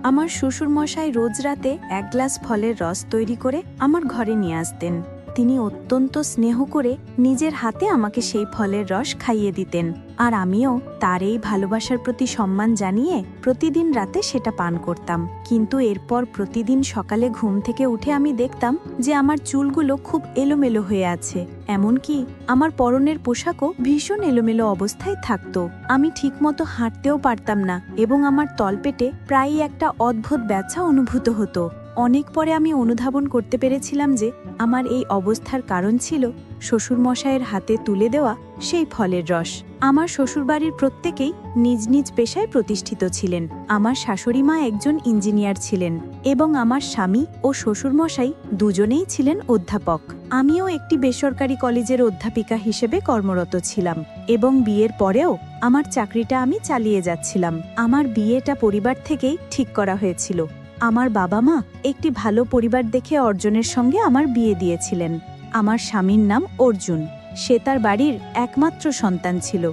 আমার শ্বশুরমশাই রোজ রাতে এক গ্লাস ফলের রস তৈরি করে আমার ঘরে নিয়ে আসতেন। তিনি অত্যন্ত স্নেহ করে নিজের হাতে আমাকে সেই ফলের রস খাইয়ে দিতেন, আর আমিও তার এই ভালোবাসার প্রতি সম্মান জানিয়ে প্রতিদিন রাতে সেটা পান করতাম। কিন্তু এরপর প্রতিদিন সকালে ঘুম থেকে উঠে আমি দেখতাম যে আমার চুলগুলো খুব এলোমেলো হয়ে আছে, এমনকি আমার পরনের পোশাকও ভীষণ এলোমেলো অবস্থায় থাকত। আমি ঠিকমতো হাঁটতেও পারতাম না এবং আমার তলপেটে প্রায়ই একটা অদ্ভুত ব্যথা অনুভূত হতো। অনেক পরে আমি অনুধাবন করতে পেরেছিলাম যে আমার এই অবস্থার কারণ ছিল শ্বশুরমশাইয়ের হাতে তুলে দেওয়া সেই ফলের রস। আমার শ্বশুরবাড়ির প্রত্যেকেই নিজ নিজ পেশায় প্রতিষ্ঠিত ছিলেন। আমার শাশুড়ি মা একজন ইঞ্জিনিয়ার ছিলেন এবং আমার স্বামী ও শ্বশুরমশাই দুজনেই ছিলেন অধ্যাপক। আমিও একটি বেসরকারি কলেজের অধ্যাপিকা হিসেবে কর্মরত ছিলাম এবং বিয়ের পরেও আমার চাকরিটা আমি চালিয়ে যাচ্ছিলাম। আমার বিয়েটা পরিবার থেকেই ঠিক করা হয়েছিল। আমার বাবা মা একটি ভালো পরিবার দেখে অর্জুনের সঙ্গে আমার বিয়ে দিয়েছিলেন। আমার স্বামীর নাম অর্জুন। সে তার বাড়ির একমাত্র সন্তান ছিল।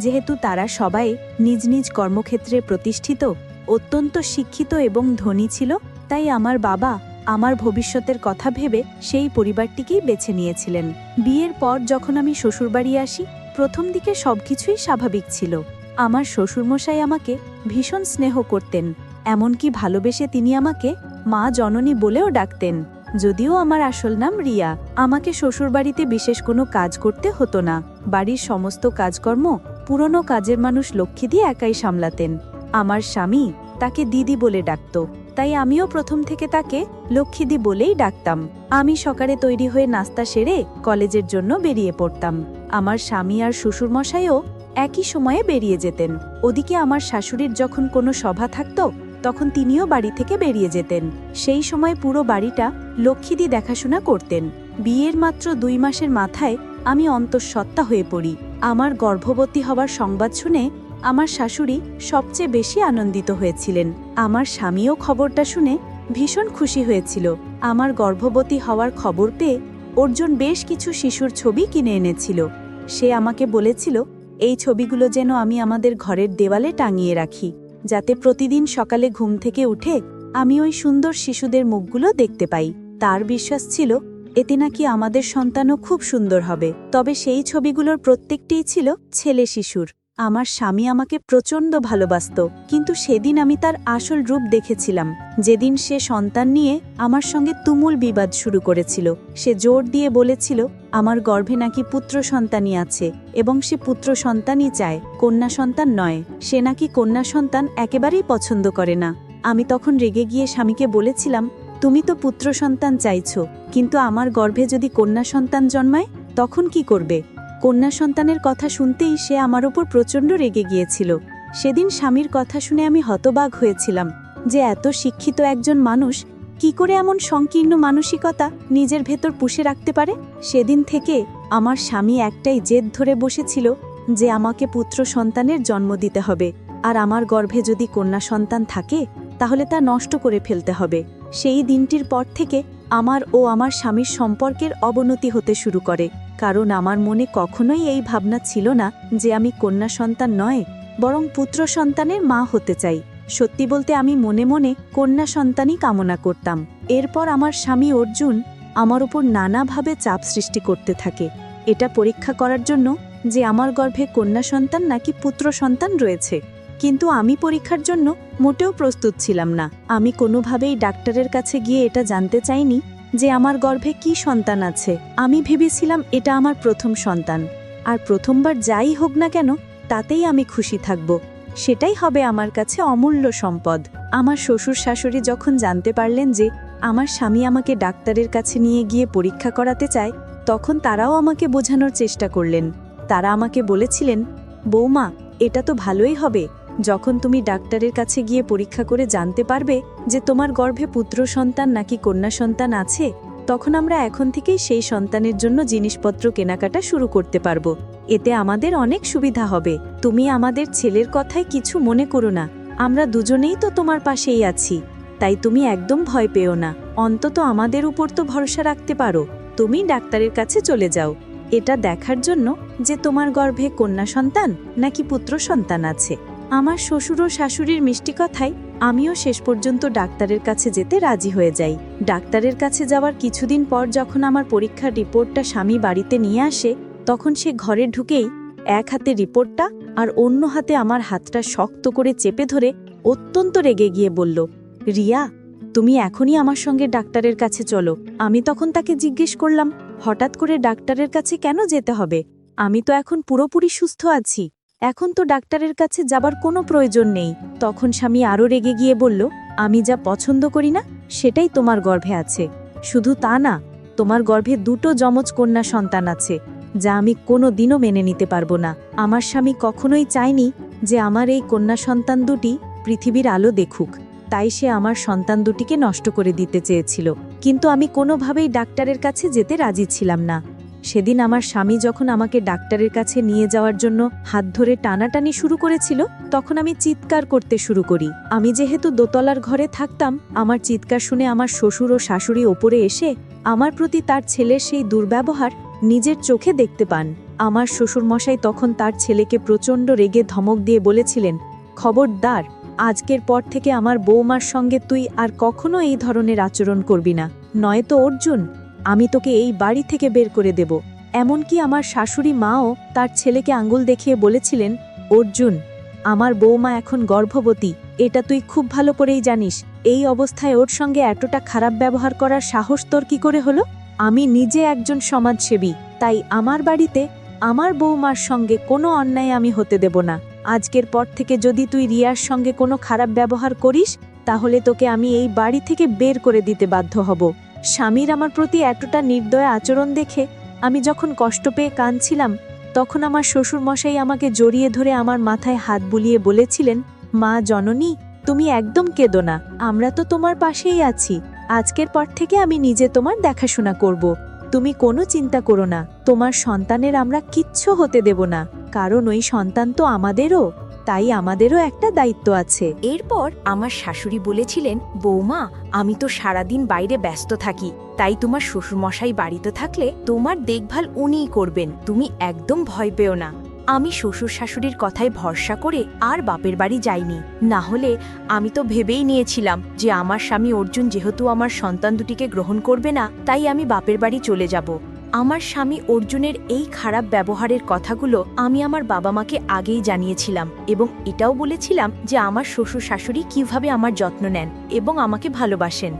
যেহেতু তারা সবাই নিজ নিজ কর্মক্ষেত্রে প্রতিষ্ঠিত, অত্যন্ত শিক্ষিত এবং ধনী ছিল, তাই আমার বাবা আমার ভবিষ্যতের কথা ভেবে সেই পরিবারটিকেই বেছে নিয়েছিলেন। বিয়ের পর যখন আমি শ্বশুরবাড়ি আসি, প্রথম দিকে সবকিছুই স্বাভাবিক ছিল। আমার শ্বশুরমশাই আমাকে ভীষণ স্নেহ করতেন, এমনকি ভালোবেসে তিনি আমাকে মা জননী বলেও ডাকতেন। যদিও আমার আসল নাম রিয়া। আমাকে শ্বশুরবাড়িতে বিশেষ কোনো কাজ করতে হতো না। বাড়ির সমস্ত কাজকর্ম পুরনো কাজের মানুষ লক্ষ্মীদি একাই সামলাতেন। আমার স্বামী তাকে দিদি বলে ডাকত, তাই আমিও প্রথম থেকে তাকে লক্ষ্মীদি বলেই ডাকতাম। আমি সকালে তৈরি হয়ে নাস্তা সেরে কলেজের জন্য বেরিয়ে পড়তাম। আমার স্বামী আর শ্বশুরমশাইও একই সময়ে বেরিয়ে যেতেন। ওদিকে আমার শাশুড়ির যখন কোনো সভা থাকত, তখন তিনিও বাড়ি থেকে বেরিয়ে যেতেন। সেই সময় পুরো বাড়িটা লক্ষ্মীদি দেখাশোনা করতেন। বিয়ের মাত্র 2 মাসের মাথায় আমি অন্তঃসত্ত্বা হয়ে পড়ি। আমার গর্ভবতী হবার সংবাদ শুনে আমার শাশুড়ি সবচেয়ে বেশি আনন্দিত হয়েছিলেন। আমার স্বামীও খবরটা শুনে ভীষণ খুশি হয়েছিল। আমার গর্ভবতী হওয়ার খবর পেয়ে অর্জুন বেশ কিছু শিশুর ছবি কিনে এনেছিল। সে আমাকে বলেছিল এই ছবিগুলো যেন আমি আমাদের ঘরের দেওয়ালে টাঙিয়ে রাখি, যাতে প্রতিদিন সকালে ঘুম থেকে উঠে আমি ওই সুন্দর শিশুদের মুখগুলো দেখতে পাই। তার বিশ্বাস ছিল এতে নাকি আমাদের সন্তানও খুব সুন্দর হবে। তবে সেই ছবিগুলোর প্রত্যেকটিই ছিল ছেলে শিশুর। আমার স্বামী আমাকে প্রচণ্ড ভালোবাসত, কিন্তু সেদিন আমি তার আসল রূপ দেখেছিলাম। যেদিন সে সন্তান নিয়ে আমার সঙ্গে তুমুল বিবাদ শুরু করেছিল। সে জোর দিয়ে বলেছিল আমার গর্ভে নাকি পুত্র সন্তানই আছে এবং সে পুত্র সন্তানই চায়, কন্যা সন্তান নয়। সে নাকি কন্যা সন্তান একেবারেই পছন্দ করে না। আমি তখন রেগে গিয়ে স্বামীকে বলেছিলাম, তুমি তো পুত্র সন্তান চাইছো, কিন্তু আমার গর্ভে যদি কন্যা সন্তান জন্মায় তখন কি করবে? কন্যা সন্তানের কথা শুনতেই সে আমার ওপর প্রচণ্ড রেগে গিয়েছিল। সেদিন স্বামীর কথা শুনে আমি হতবাক হয়েছিলাম যে এত শিক্ষিত একজন মানুষ কি করে এমন সংকীর্ণ মানসিকতা নিজের ভেতর পুষে রাখতে পারে। সেদিন থেকে আমার স্বামী একটাই জেদ ধরে বসেছিল যে আমাকে পুত্র সন্তানের জন্ম দিতে হবে, আর আমার গর্ভে যদি কন্যা সন্তান থাকে তাহলে তা নষ্ট করে ফেলতে হবে। সেই দিনটির পর থেকে আমার ও আমার স্বামীর সম্পর্কের অবনতি হতে শুরু করে, কারণ আমার মনে কখনোই এই ভাবনা ছিল না যে আমি কন্যা সন্তান নয়, বরং পুত্র সন্তানের মা হতে চাই। সত্যি বলতে আমি মনে মনে কন্যা সন্তানই কামনা করতাম। এরপর আমার স্বামী অর্জুন আমার উপর নানাভাবে চাপ সৃষ্টি করতে থাকে, এটা পরীক্ষা করার জন্য যে আমার গর্ভে কন্যা সন্তান নাকি পুত্র সন্তান রয়েছে। কিন্তু আমি পরীক্ষার জন্য মোটেও প্রস্তুত ছিলাম না। আমি কোনোভাবেই ডাক্তারের কাছে গিয়ে এটা জানতে চাইনি যে আমার গর্ভে কি সন্তান আছে। আমি ভেবেছিলাম এটা আমার প্রথম সন্তান, আর প্রথমবার যাই হোক না কেন তাতেই আমি খুশি থাকব। সেটাই হবে আমার কাছে অমূল্য সম্পদ। আমার শ্বশুর শাশুড়ি যখন জানতে পারলেন যে আমার স্বামী আমাকে ডাক্তারের কাছে নিয়ে গিয়ে পরীক্ষা করাতে চায়, তখন তারাও আমাকে বোঝানোর চেষ্টা করলেন। তারা আমাকে বলেছিলেন, বৌমা, এটা তো ভালোই হবে যখন তুমি ডাক্তারের কাছে গিয়ে পরীক্ষা করে জানতে পারবে যে তোমার গর্ভে পুত্র সন্তান নাকি কন্যা সন্তান আছে, তখন আমরা এখন থেকেই সেই সন্তানের জন্য জিনিসপত্র কেনাকাটা শুরু করতে পারবো। এতে আমাদের অনেক সুবিধা হবে। তুমি আমাদের ছেলের কথায় কিছু মনে করো না, আমরা দুজনেই তো তোমার পাশেই আছি, তাই তুমি একদম ভয় পেও না। অন্তত আমাদের উপর তো ভরসা রাখতে পারো। তুমি ডাক্তারের কাছে চলে যাও এটা দেখার জন্য যে তোমার গর্ভে কন্যা সন্তান নাকি পুত্র সন্তান আছে। আমার শ্বশুর ও শাশুড়ির মিষ্টি কথায় আমিও শেষ পর্যন্ত ডাক্তারের কাছে যেতে রাজি হয়ে যাই। ডাক্তারের কাছে যাওয়ার কিছুদিন পর যখন আমার পরীক্ষার রিপোর্টটা স্বামী বাড়িতে নিয়ে আসে, তখন সে ঘরে ঢুকেই এক হাতে রিপোর্টটা আর অন্য হাতে আমার হাতটা শক্ত করে চেপে ধরে অত্যন্ত রেগে গিয়ে বলল, রিয়া, তুমি এখনই আমার সঙ্গে ডাক্তারের কাছে চলো। আমি তখন তাকে জিজ্ঞেস করলাম, হঠাৎ করে ডাক্তারের কাছে কেন যেতে হবে? আমি তো এখন পুরোপুরি সুস্থ আছি, এখন তো ডাক্তারের কাছে যাবার কোনো প্রয়োজন নেই। তখন স্বামী আরও রেগে গিয়ে বলল, আমি যা পছন্দ করি না সেটাই তোমার গর্ভে আছে। শুধু তা না, তোমার গর্ভে 2টো যমজ কন্যা সন্তান আছে, যা আমি কোনো দিনও মেনে নিতে পারবো না। আমার স্বামী কখনোই চায়নি যে আমার এই কন্যা সন্তান দুটি পৃথিবীর আলো দেখুক, তাই সে আমার সন্তান দুটিকে নষ্ট করে দিতে চেয়েছিল। কিন্তু আমি কোনোভাবেই ডাক্তারের কাছে যেতে রাজি ছিলাম না। সেদিন আমার স্বামী যখন আমাকে ডাক্তারের কাছে নিয়ে যাওয়ার জন্য হাত ধরে টানাটানি শুরু করেছিল, তখন আমি চিৎকার করতে শুরু করি। আমি যেহেতু দোতলার ঘরে থাকতাম, আমার চিৎকার শুনে আমার শ্বশুর ও শাশুড়ি ওপরে এসে আমার প্রতি তার ছেলের সেই দুর্ব্যবহার নিজের চোখে দেখতে পান। আমার শ্বশুরমশাই তখন তার ছেলেকে প্রচণ্ড রেগে ধমক দিয়ে বলেছিলেন, খবরদার, আজকের পর থেকে আমার বৌমার সঙ্গে তুই আর কখনো এই ধরনের আচরণ করবি না, নয়তো অর্জুন, আমি তোকে এই বাড়ি থেকে বের করে দেব। এমনকি আমার শাশুড়ি মাও তার ছেলেকে আঙ্গুল দেখিয়ে বলেছিলেন, অর্জুন, আমার বৌমা এখন গর্ভবতী, এটা তুই খুব ভালো করেই জানিস। এই অবস্থায় ওর সঙ্গে এতটা খারাপ ব্যবহার করার সাহস তোর কি করে হলো? আমি নিজে একজন সমাজসেবী, তাই আমার বাড়িতে আমার বৌমার সঙ্গে কোনো অন্যায় আমি হতে দেব না। আজকের পর থেকে যদি তুই রিয়ার সঙ্গে কোনো খারাপ ব্যবহার করিস, তাহলে তোকে আমি এই বাড়ি থেকে বের করে দিতে বাধ্য হব। স্বামীর আমার প্রতি এতটা নির্দয় আচরণ দেখে আমি যখন কষ্ট পেয়ে কাঁদছিলাম, তখন আমার শ্বশুরমশাই আমাকে জড়িয়ে ধরে আমার মাথায় হাত বুলিয়ে বলেছিলেন, মা জননী, তুমি একদম কেঁদো না, আমরা তো তোমার পাশেই আছি। আজকের পর থেকে আমি নিজে তোমার দেখাশোনা করব। তুমি কোনো চিন্তা করো না, তোমার সন্তানের আমরা কিচ্ছু হতে দেব না, কারণ ওই সন্তান তো আমাদেরও, তাই আমাদেরও একটা দায়িত্ব আছে। এরপর আমার শাশুড়ি বলেছিলেন, বৌমা, আমি তো সারাদিন বাইরে ব্যস্ত থাকি, তাই তোমার শ্বশুরমশাই বাড়িতে থাকলে তোমার দেখভাল উনিই করবেন, তুমি একদম ভয় পেও না। আমি শ্বশুর শাশুড়ির কথায় ভরসা করে আর বাপের বাড়ি যাইনি। না হলে আমি তো ভেবেই নিয়েছিলাম যে আমার স্বামী অর্জুন যেহেতু আমার সন্তান দুটিকে গ্রহণ করবে না, তাই আমি বাপের বাড়ি চলে যাব। আমার স্বামী অর্জুনের এই খারাপ ব্যবহারের কথাগুলো আমি আমার বাবা মাকে আগেই জানিয়েছিলাম এবং এটাও বলেছিলাম যে আমার শ্বশুর শাশুড়ি কিভাবে আমার যত্ন নেন এবং আমাকে ভালোবাসেন।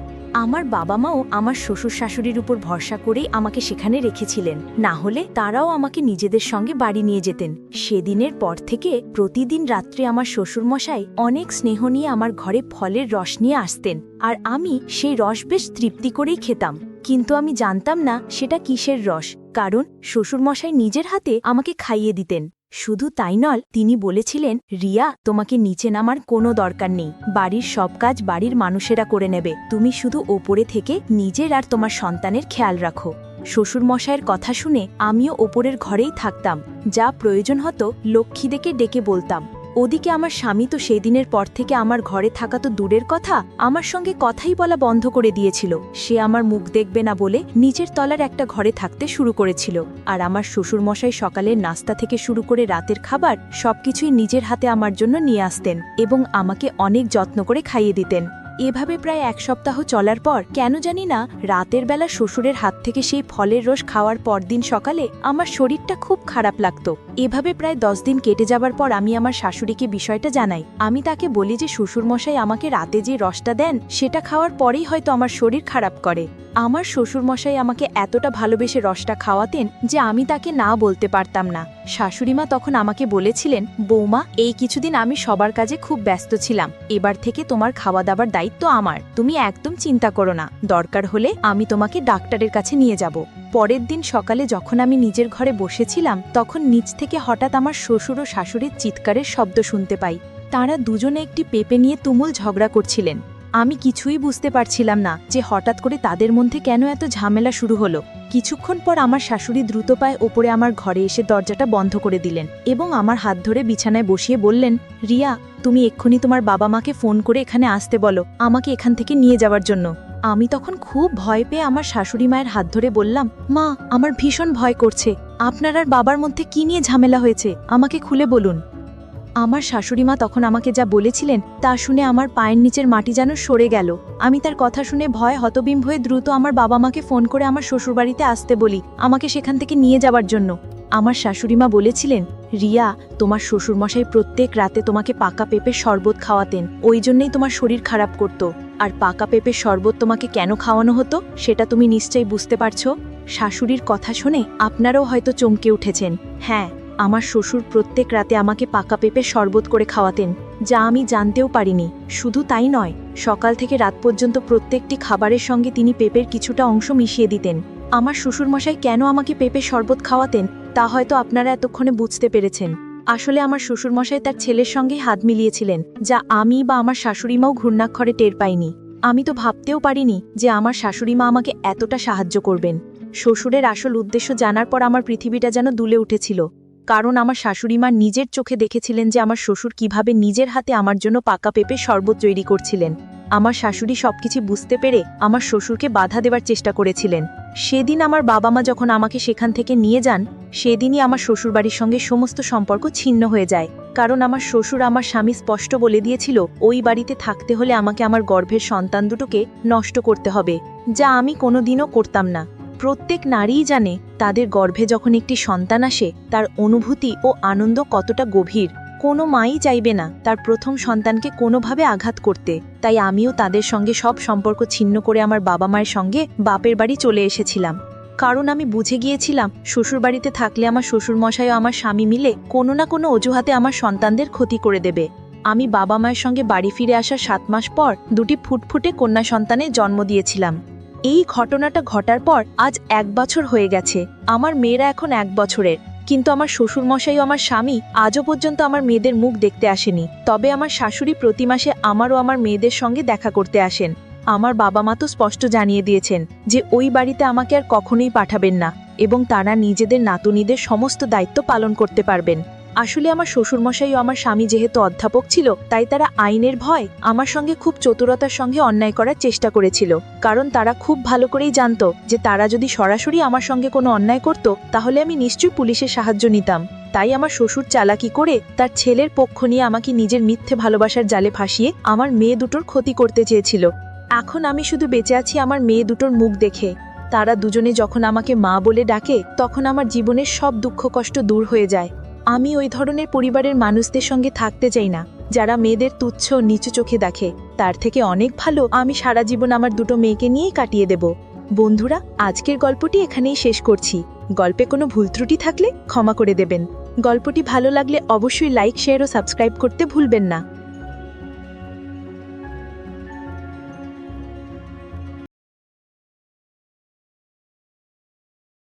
আমার বাবা মাও আমার শ্বশুর শাশুড়ির উপর ভরসা করেই আমাকে সেখানে রেখেছিলেন, না হলে তারাও আমাকে নিজেদের সঙ্গে বাড়ি নিয়ে যেতেন। সেদিনের পর থেকে প্রতিদিন রাত্রে আমার শ্বশুরমশাই অনেক স্নেহ নিয়ে আমার ঘরে ফলের রস নিয়ে আসতেন, আর আমি সেই রস বেশ তৃপ্তি করেই খেতাম। কিন্তু আমি জানতাম না সেটা কিসের রস, কারণ শ্বশুরমশাই নিজের হাতে আমাকে খাইয়ে দিতেন। শুধু তাই নয়, তিনি বলেছিলেন, রিয়া, তোমাকে নিচে নামার কোনো দরকার নেই, বাড়ির সব কাজ বাড়ির মানুষেরা করে নেবে, তুমি শুধু ওপরে থেকে নিজের আর তোমার সন্তানের খেয়াল রাখো। শ্বশুরমশাইয়ের কথা শুনে আমিও ওপরের ঘরেই থাকতাম, যা প্রয়োজন হতো লক্ষ্মীদেরকে ডেকে বলতাম। ওদিকে আমার স্বামী তো সেই দিনের পর থেকে আমার ঘরে থাকা তো দূরের কথা, আমার সঙ্গে কথাই বলা বন্ধ করে দিয়েছিল। সে আমার মুখ দেখবে না বলে নিচের তলার একটা ঘরে থাকতে শুরু করেছিল, আর আমার শ্বশুরমশাই সকালের নাস্তা থেকে শুরু করে রাতের খাবার সবকিছুই নিজের হাতে আমার জন্য নিয়ে আসতেন এবং আমাকে অনেক যত্ন করে খাইয়ে দিতেন। এভাবে প্রায় 1 সপ্তাহ চলার পর কেন জানি না রাতের বেলা শ্বশুরের হাত থেকে সেই ফলের রস খাওয়ার পরদিন সকালে আমার শরীরটা খুব খারাপ লাগতো। এভাবে প্রায় 10 দিন কেটে যাবার পর আমি আমার শাশুড়িকে বিষয়টা জানাই। আমি তাকে বলি যে শ্বশুরমশাই আমাকে রাতে যে রসটা দেন সেটা খাওয়ার পরেই হয়তো আমার শরীর খারাপ করে। আমার শ্বশুরমশাই আমাকে এতটা ভালোবেসে রসটা খাওয়াতেন যে আমি তাকে না বলতে পারতাম না। শাশুড়িমা তখন আমাকে বলেছিলেন, বৌমা, এই কিছুদিন আমি সবার কাজে খুব ব্যস্ত ছিলাম, এবার থেকে তোমার খাওয়া দাবার দায়িত্ব আমার, তুমি একদম চিন্তা করো না, দরকার হলে আমি তোমাকে ডাক্তারের কাছে নিয়ে যাব। পরের দিন সকালে যখন আমি নিজের ঘরে বসেছিলাম, তখন নিচ থেকে হঠাৎ আমার শ্বশুর ও শাশুড়ির চিৎকারের শব্দ শুনতে পাই। তাঁরা দুজনে একটি পেঁপে নিয়ে তুমুল ঝগড়া করছিলেন। আমি কিছুই বুঝতে পারছিলাম না যে হঠাৎ করে তাদের মধ্যে কেন এত ঝামেলা শুরু হলো। কিছুক্ষণ পর আমার শাশুড়ি দ্রুত পায়ে ওপরে আমার ঘরে এসে দরজাটা বন্ধ করে দিলেন এবং আমার হাত ধরে বিছানায় বসিয়ে বললেন, রিয়া, তুমি এক্ষুনি তোমার বাবা মাকে ফোন করে এখানে আসতে বলো, আমাকে এখান থেকে নিয়ে যাওয়ার জন্য। আমি তখন খুব ভয় পেয়ে আমার শাশুড়ি মায়ের হাত ধরে বললাম, মা, আমার ভীষণ ভয় করছে, আপনার আর বাবার মধ্যে কি নিয়ে ঝামেলা হয়েছে, আমাকে খুলে বলুন। আমার শাশুড়িমা তখন আমাকে যা বলেছিলেন তা শুনে আমার পায়ের নিচের মাটি যেন সরে গেল। আমি তার কথা শুনে ভয়ে হতবিম্ব হয়ে দ্রুত আমার বাবা মাকে ফোন করে আমার শ্বশুরবাড়িতে আসতে বলি, আমাকে সেখান থেকে নিয়ে যাবার জন্য। আমার শাশুড়িমা বলেছিলেন, রিয়া, তোমার শ্বশুরমশাই প্রত্যেক রাতে তোমাকে পাকা পেঁপের শরবত খাওয়াতেন, ওই জন্যই তোমার শরীর খারাপ করত। আর পাকা পেঁপের শরবত তোমাকে কেন খাওয়ানো হতো সেটা তুমি নিশ্চয়ই বুঝতে পারছো। শাশুড়ির কথা শুনে আপনারাও হয়তো চমকে উঠেছেন। হ্যাঁ, আমার শ্বশুর প্রত্যেক রাতে আমাকে পাকা পেঁপের শরবত করে খাওয়াতেন, যা আমি জানতেও পারিনি। শুধু তাই নয়, সকাল থেকে রাত পর্যন্ত প্রত্যেকটি খাবারের সঙ্গে তিনি পেঁপের কিছুটা অংশ মিশিয়ে দিতেন। আমার শ্বশুরমশাই কেন আমাকে পেঁপের শরবত খাওয়াতেন তা হয়তো আপনারা এতক্ষণে বুঝতে পেরেছেন। আসলে আমার শ্বশুরমশাই তার ছেলের সঙ্গে হাত মিলিয়েছিলেন, যা আমি বা আমার শাশুড়িমাও ঘূর্ণাক্ষরে টের পাইনি। আমি তো ভাবতেও পারিনি যে আমার শাশুড়িমা আমাকে এতটা সাহায্য করবেন। শ্বশুরের আসল উদ্দেশ্য জানার পর আমার পৃথিবীটা যেন দুলে উঠেছিল, কারণ আমার শাশুড়িমা নিজের চোখে দেখেছিলেন যে আমার শ্বশুর কিভাবে নিজের হাতে আমার জন্য পাকা পেঁপের শরবত তৈরি করছিলেন। আমার শাশুড়ি সবকিছু বুঝতে পেরে আমার শ্বশুরকে বাধা দেওয়ার চেষ্টা করেছিলেন। সেদিন আমার বাবা মা যখন আমাকে সেখান থেকে নিয়ে যান, সেদিনই আমার শ্বশুরবাড়ির সঙ্গে সমস্ত সম্পর্ক ছিন্ন হয়ে যায়। কারণ আমার শ্বশুর আমার স্বামী স্পষ্ট বলে দিয়েছিল ওই বাড়িতে থাকতে হলে আমাকে আমার গর্ভের সন্তান দুটোকে নষ্ট করতে হবে, যা আমি কোনোদিনও করতাম না। প্রত্যেক নারীই জানে তাদের গর্ভে যখন একটি সন্তান আসে তার অনুভূতি ও আনন্দ কতটা গভীর। কোনো মাই চাইবে না তার প্রথম সন্তানকে কোনোভাবে আঘাত করতে। তাই আমিও তাদের সঙ্গে সব সম্পর্ক ছিন্ন করে আমার বাবা মায়ের সঙ্গে বাপের বাড়ি চলে এসেছিলাম। কারণ আমি বুঝে গিয়েছিলাম শ্বশুরবাড়িতে থাকলে আমার শ্বশুরমশাই ও আমার স্বামী মিলে কোনো না কোনো অজুহাতে আমার সন্তানদের ক্ষতি করে দেবে। আমি বাবা মায়ের সঙ্গে বাড়ি ফিরে আসার 7 মাস পর দুটি ফুটফুটে কন্যা সন্তানের জন্ম দিয়েছিলাম। এই ঘটনাটা ঘটার পর আজ 1 বছর হয়ে গেছে। আমার মেয়েরা এখন 1 বছরের, কিন্তু আমার শ্বশুরমশাই ও আমার স্বামী আজও পর্যন্ত আমার মেয়েদের মুখ দেখতে আসেনি। তবে আমার শাশুড়ি প্রতি মাসে আমার ও আমার মেয়েদের সঙ্গে দেখা করতে আসেন। আমার বাবা মা তো স্পষ্ট জানিয়ে দিয়েছেন যে ওই বাড়িতে আমাকে আর কখনোই পাঠাবেন না এবং তারা নিজেদের নাতনিদের সমস্ত দায়িত্ব পালন করতে পারবেন। আসলে আমার শ্বশুরমশাই ও আমার স্বামী যেহেতু অধ্যাপক ছিল, তাই তারা আইনের ভয় আমার সঙ্গে খুব চতুরতার সঙ্গে অন্যায় করার চেষ্টা করেছিল। কারণ তারা খুব ভালো করেই জানত যে তারা যদি সরাসরি আমার সঙ্গে কোনো অন্যায় করত তাহলে আমি নিশ্চয়ই পুলিশের সাহায্য নিতাম। তাই আমার শ্বশুর চালাকি করে তার ছেলের পক্ষ নিয়ে আমাকে নিজের মিথ্যে ভালোবাসার জালে ফাঁসিয়ে আমার মেয়ে দুটোর ক্ষতি করতে চেয়েছিল। এখন আমি শুধু বেঁচে আছি আমার মেয়ে দুটোর মুখ দেখে। তারা দুজনে যখন আমাকে মা বলে ডাকে তখন আমার জীবনের সব দুঃখ কষ্ট দূর হয়ে যায়। আমি ওই ধরনের পরিবারের মানুষদের সঙ্গে থাকতে চাই না যারা মেয়েদের তুচ্ছ নিচু চোখে দেখে। তার থেকে অনেক ভালো আমি সারা জীবন আমার দুটো মেয়েকে নিয়েই কাটিয়ে দেব। বন্ধুরা, আজকের গল্পটি এখানেই শেষ করছি। গল্পে কোনো ভুল ত্রুটি থাকলে ক্ষমা করে দেবেন। গল্পটি ভালো লাগলে অবশ্যই লাইক, শেয়ার ও সাবস্ক্রাইব করতে ভুলবেন না।